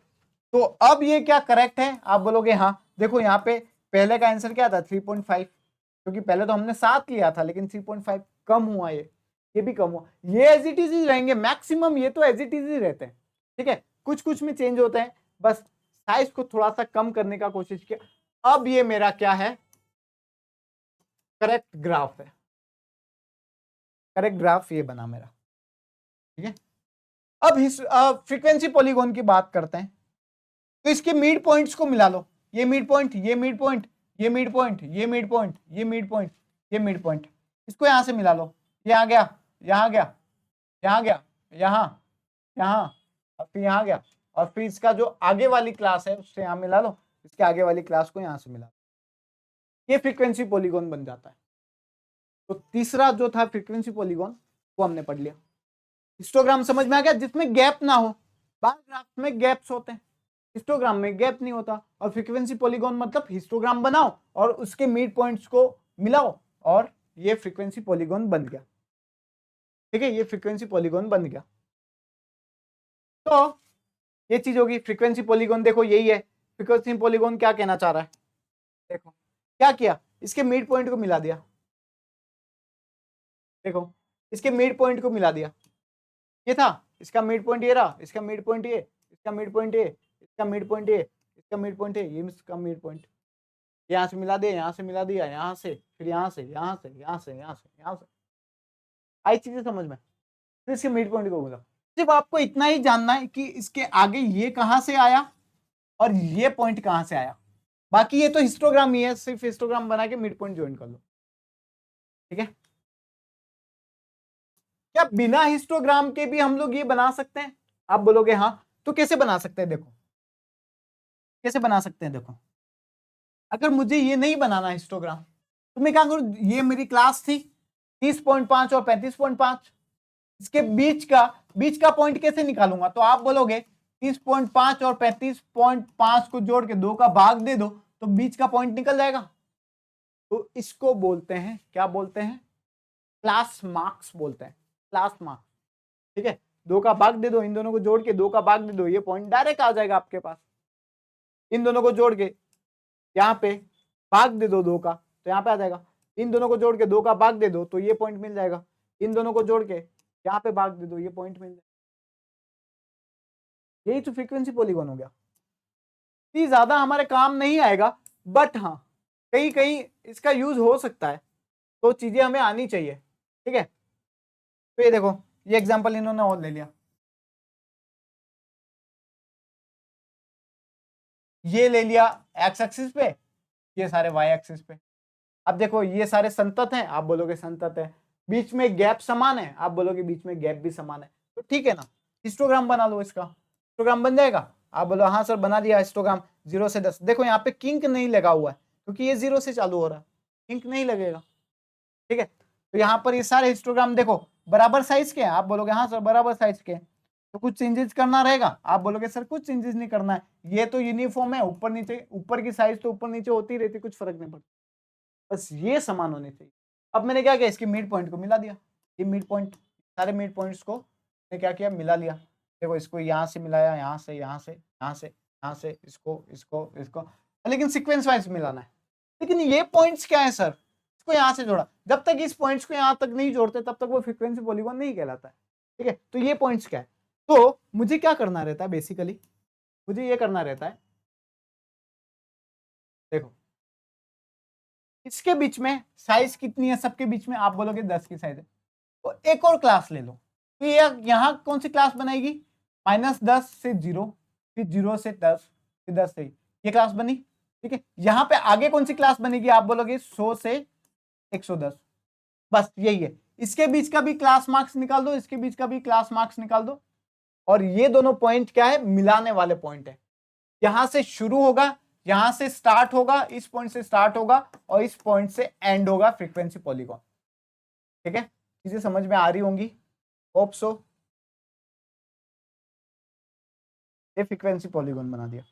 तो अब ये क्या करेक्ट है, आप बोलोगे हाँ। देखो यहाँ पे पहले का आंसर क्या था, 3.5, क्योंकि पहले तो हमने 7 लिया था, लेकिन 3.5 कम हुआ, ये भी कम हुआ। ये एज इट इज रहेंगे मैक्सिमम, ये तो एज इट इज ही रहते हैं, ठीक है। कुछ कुछ में चेंज होते हैं, बस साइज को थोड़ा सा कम करने का कोशिश किया। अब ये मेरा क्या है, करेक्ट ग्राफ है, करेक्ट ग्राफ ये बना मेरा, ठीक है। अब फ्रीक्वेंसी पॉलीगॉन की बात करते हैं, तो इसके मिड पॉइंट्स को मिला लो, ये मिड पॉइंट, ये मिड पॉइंट, ये मिड पॉइंट, ये मिड पॉइंट, ये मिड पॉइंट, ये मिड पॉइंट, इसको यहां से मिला लो। ये आ गया, यहां गया, यहां गया, यहां, यहां, और फिर यहां गया, और फिर इसका जो आगे वाली क्लास है उससे यहां मिला लो, इसके आगे वाली क्लास को यहां से मिला लो, ये फ्रीक्वेंसी पॉलीगॉन बन जाता है। तो तीसरा जो था फ्रीक्वेंसी पॉलीगॉन, वो हमने पढ़ लिया। हिस्टोग्राम समझ में आ गया, जिसमें गैप ना हो। बार ग्राफ में गैप्स होते हैं, हिस्टोग्राम में गैप नहीं होता। और फ्रीक्वेंसी पॉलीगॉन मतलब हिस्टोग्राम बनाओ और उसके मिड पॉइंट्स को मिलाओ, और ये फ्रीक्वेंसी पॉलीगॉन बन गया, ठीक है। ये फ्रीक्वेंसी पॉलीगॉन बन गया। तो ये चीज होगी फ्रीक्वेंसी पॉलीगॉन। देखो यही है फ्रीक्वेंसी पॉलीगॉन, क्या कहना चाह रहा है, देखो क्या किया, इसके मिड पॉइंट को मिला दिया, देखो इसके मिड पॉइंट को मिला दिया, ये था इसका मिड पॉइंट, ये रहा इसका मिड पॉइंट, ये इसका मिड पॉइंट, ये इसका मिड पॉइंट, ये इसका मिड पॉइंट है, ये इसका मिड पॉइंट, यहाँ से मिला दिया, यहाँ से मिला दिया, यहाँ से, फिर यहाँ से, यहाँ से, यहाँ से, यहाँ से, यहाँ से। आई चीजें समझ में, फिर इसके मिड पॉइंट को मिला। सिर्फ आपको इतना ही जानना है कि इसके आगे ये कहां से आया और ये पॉइंट कहां से आया, बाकी ये तो हिस्टोग्राम ही है, सिर्फ हिस्टोग्राम बना के मिड पॉइंट ज्वाइन कर लो, ठीक है। क्या बिना हिस्टोग्राम के भी हम लोग ये बना सकते हैं, आप बोलोगे हाँ। तो कैसे बना सकते हैं, देखो कैसे बना सकते हैं। देखो अगर मुझे ये नहीं बनाना हिस्टोग्राम, तो मैं क्या करूं, ये मेरी क्लास थी 30.5 और 35.5, इसके बीच का पॉइंट कैसे निकालूंगा। तो आप बोलोगे 30.5 और 35.5 को जोड़ के 2 का भाग दे दो, तो बीच का पॉइंट निकल जाएगा। तो इसको बोलते हैं, क्या बोलते हैं, क्लास मार्क्स बोलते हैं, क्लास मार्क्स, ठीक है। 2 का भाग दे दो, इन दोनों को जोड़ के 2 का भाग दे दो, ये पॉइंट डायरेक्ट आ जाएगा आपके पास। इन दोनों को जोड़ के यहाँ पे भाग दे दो 2 का, तो यहाँ पे आ जाएगा। इन दोनों को जोड़ के 2 का भाग दे दो, तो ये पॉइंट मिल जाएगा। इन दोनों को जोड़ के यहाँ पे भाग दे दो, ये पॉइंट मिल जाएगा। यही तो फ्रीक्वेंसी पॉलीगॉन हो गया। ये ज्यादा हमारे काम नहीं आएगा, बट हाँ कहीं कहीं इसका यूज हो सकता है, तो चीजें हमें आनी चाहिए, ठीक है। तो ये देखो, ये एग्जांपल इन्होंने और ले लिया, ये ले लिया एक्स एक्सिस पे, ये सारे वाई एक्सिस पे। अब देखो ये सारे संतत हैं, आप बोलोगे संतत है, बीच में गैप समान है, आप बोलोगे बीच में गैप भी समान है, तो ठीक है ना। हिस्टोग्राम बना लो, इसका हिस्टोग्राम बन जाएगा। आप बोलो हाँ सर बना दिया हिस्टोग्राम 0 से 10। देखो यहाँ पे किंक नहीं लगा हुआ है, क्योंकि ये 0 से चालू हो रहा है, किंक नहीं लगेगा, ठीक है। तो यहाँ पर ये सारे हिस्टोग्राम देखो बराबर साइज के हैं, आप बोलोगे हाँ सर बराबर साइज के हैं, तो कुछ चेंजेस करना रहेगा। आप बोलोगे सर कुछ चेंजेस नहीं करना है, ये तो यूनिफॉर्म है, ऊपर नीचे, ऊपर की साइज तो ऊपर नीचे होती रहती, कुछ फर्क नहीं पड़ता, बस ये समान होने चाहिए। अब मैंने क्या किया, इसके मिड पॉइंट को मिला दिया, ये मिड पॉइंट, सारे मिड पॉइंट्स को मैंने क्या किया, मिला लिया। देखो इसको यहाँ से मिलाया, यहाँ से, यहाँ से, यहाँ से, यहाँ से, इसको इसको इसको, लेकिन सीक्वेंस वाइज मिलाना है। लेकिन ये पॉइंट्स क्या है सर, इसको यहाँ से जोड़ा, जब तक इस पॉइंट्स को यहाँ तक नहीं जोड़ते तब तक वो फ्रीक्वेंसी पॉलीगॉन नहीं कहलाता है, ठीक है। तो ये पॉइंट्स क्या है, तो मुझे क्या करना रहता है, बेसिकली मुझे ये करना रहता है, देखो इसके बीच में साइज कितनी है, सबके बीच में आप बोलोगे 10 की साइज है, तो एक और क्लास ले लो। तो ये यहाँ कौन सी क्लास बनाएगी, -10 से 0, फिर 0 से 10, फिर 10 से, ये क्लास बनी, ठीक है। यहाँ पे आगे कौन सी क्लास बनेगी, आप बोलोगे 100 से 110, बस यही है। इसके बीच का भी क्लास मार्क्स निकाल दो, इसके बीच का भी क्लास मार्क्स निकाल दो, और ये दोनों पॉइंट क्या है, मिलाने वाले पॉइंट है। यहां से शुरू होगा, यहां से स्टार्ट होगा, इस पॉइंट से स्टार्ट होगा और इस पॉइंट से एंड होगा फ्रीक्वेंसी पॉलीगॉन। ठीक है, चीजें समझ में आ रही होंगी, होप सो। ये फ्रीक्वेंसी पॉलीगॉन बना दिया।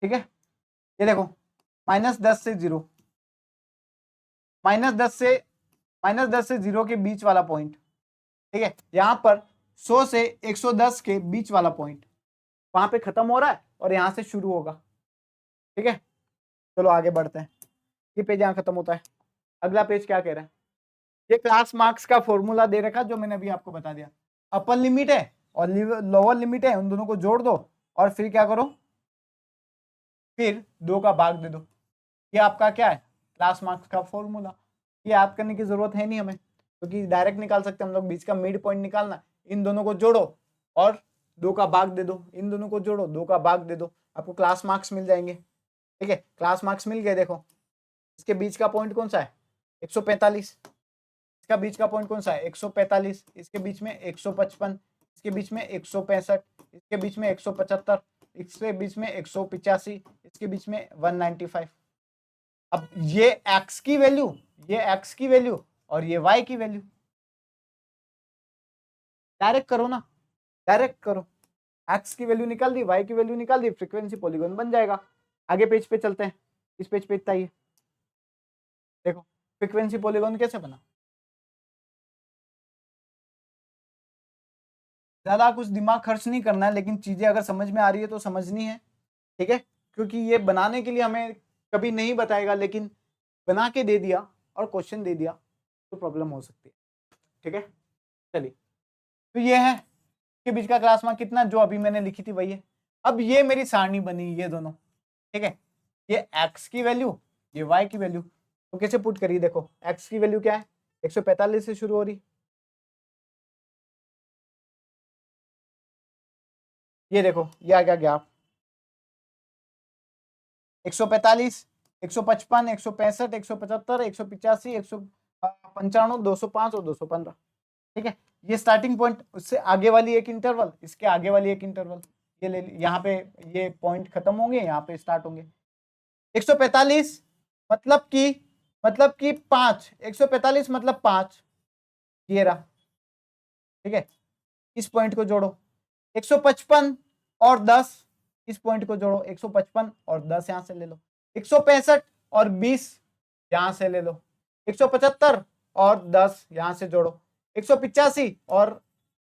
ठीक है, ये देखो -10 से 0, -10 से 0 के बीच वाला पॉइंट। ठीक है, यहां पर 100 से 110 के बीच वाला पॉइंट वहां पे खत्म हो रहा है और यहां से शुरू होगा। ठीक है, चलो आगे बढ़ते हैं। ये पेज यहां खत्म होता है। अगला पेज क्या कह रहा है, ये क्लास मार्क्स का फॉर्मूला दे रखा जो मैंने अभी आपको बता दिया। अपर लिमिट है और लोअर लिमिट है, उन दोनों को जोड़ दो और फिर क्या करो, फिर 2 का भाग दे दो। ये आपका क्या है, क्लास मार्क्स का फॉर्मूला। ये याद करने की जरूरत है नहीं हमें, क्योंकि डायरेक्ट निकाल सकते हम लोग। बीच का मिड पॉइंट निकालना, इन दोनों को जोड़ो और 2 का भाग दे दो, इन दोनों को जोड़ो 2 का भाग दे दो, आपको क्लास मार्क्स मिल जाएंगे। ठीक है, क्लास मार्क्स मिल गए। देखो इसके बीच का पॉइंट कौन सा है, 145। इसका बीच का पॉइंट कौन सा है, 145। इसके बीच में 155, इसके बीच में 165, इसके बीच में 175, इसके बीच में 185, इसके बीच में 195। अब ये x की वैल्यू, ये x की वैल्यू और ये y की वैल्यू डायरेक्ट करो ना, डायरेक्ट करो। x की वैल्यू निकाल दी, y की वैल्यू निकाल दी, फ्रीक्वेंसी पॉलीगॉन बन जाएगा। आगे पेज पे चलते हैं, इस पेज पे इतना ही है। देखो फ्रीक्वेंसी पॉलीगॉन कैसे बना, ज्यादा कुछ दिमाग खर्च नहीं करना है, लेकिन चीजें अगर समझ में आ रही है तो समझनी है। ठीक है, क्योंकि ये बनाने के लिए हमें कभी नहीं बताएगा, लेकिन बना के दे दिया और क्वेश्चन दे दिया तो प्रॉब्लम हो सकती है। ठीक है, चलिए, तो ये है के बीच का क्लास मार्क कितना, जो अभी मैंने लिखी थी वही है। अब ये मेरी सारणी बनी, ये दोनों। ठीक है, ये x की वैल्यू, ये y की वैल्यू, तो कैसे पुट करिए। देखो x की वैल्यू क्या है, 145 से शुरू हो रही, ये देखो ये आ गया गैप, 145, 155, 165, 175, 185, 195, 205 और 215। ठीक है, ये स्टार्टिंग पॉइंट, उससे आगे वाली एक इंटरवल, इसके आगे वाली एक इंटरवल, ये ले यहाँ पे ये पॉइंट खत्म होंगे, यहाँ पे स्टार्ट होंगे। 145 मतलब कि 5, 145 मतलब 5, ये रहा। ठीक है, इस पॉइंट को जोड़ो, 155 और 10, इस पॉइंट को जोड़ो, 155 और 10 यहां से ले लो, 165 और 20 यहां से ले लो, 175 और 10 यहां से जोड़ो, 185 और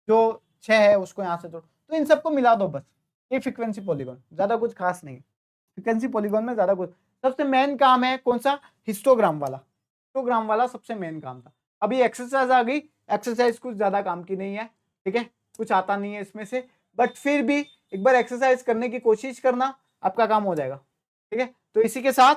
जो 6 है उसको यहां से जोड़ो। तो इन सबको मिला दो बस, ये फ्रीक्वेंसी पॉलीगॉन, ज्यादा कुछ खास नहीं है फ्रीक्वेंसी पॉलीगॉन में। ज्यादा कुछ, सबसे मेन काम है कौन सा, हिस्टोग्राम वाला, हिस्टोग्राम वाला सबसे मेन काम था। अभी एक्सरसाइज आ गई, एक्सरसाइज कुछ ज्यादा काम की नहीं है। ठीक है, कुछ आता नहीं है इसमें से, बट फिर भी एक बार एक्सरसाइज करने की कोशिश करना, आपका काम हो जाएगा। ठीक है, तो इसी के साथ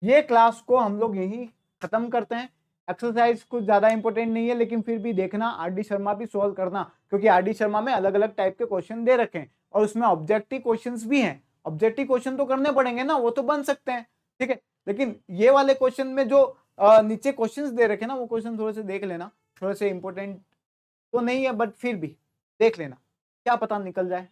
ये क्लास को हम लोग यही खत्म करते हैं। एक्सरसाइज कुछ ज्यादा इंपॉर्टेंट नहीं है, लेकिन फिर भी देखना, आर.डी. शर्मा भी सोल्व करना, क्योंकि आर.डी. शर्मा में अलग अलग टाइप के क्वेश्चन दे रखे हैं और उसमें ऑब्जेक्टिव क्वेश्चंस भी हैं। ऑब्जेक्टिव क्वेश्चन तो करने पड़ेंगे ना, वो तो बन सकते हैं। ठीक है, लेकिन ये वाले क्वेश्चन में जो नीचे क्वेश्चंस दे रखे ना, वो क्वेश्चन थोड़े से देख लेना, थोड़े से इंपॉर्टेंट तो नहीं है, बट फिर भी देख लेना, क्या पता निकल जाए,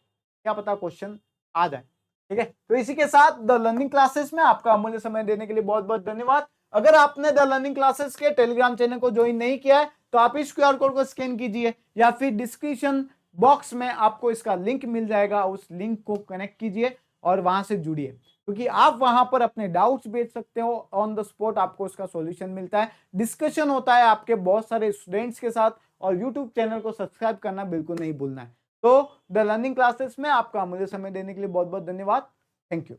क्या पता क्वेश्चन आ जाए। ठीक है, तो इसी के साथ द लर्निंग क्लासेस में आपका अमूल्य समय देने के लिए बहुत बहुत धन्यवाद। अगर आपने द लर्निंग क्लासेस के टेलीग्राम चैनल को ज्वाइन नहीं किया है तो आप इस क्यूआर कोड को स्कैन कीजिए, या फिर डिस्क्रिप्शन बॉक्स में आपको इसका लिंक मिल जाएगा, उस लिंक को कनेक्ट कीजिए और वहां से जुड़िए, क्योंकि आप वहां पर अपने डाउट्स भेज सकते हो, ऑन द स्पॉट आपको उसका सॉल्यूशन मिलता है, डिस्कशन होता है आपके बहुत सारे स्टूडेंट्स के साथ, और यूट्यूब चैनल को सब्सक्राइब करना बिल्कुल नहीं भूलना है। तो द लर्निंग क्लासेस में आपका अमूल्य समय देने के लिए बहुत बहुत धन्यवाद। Thank you.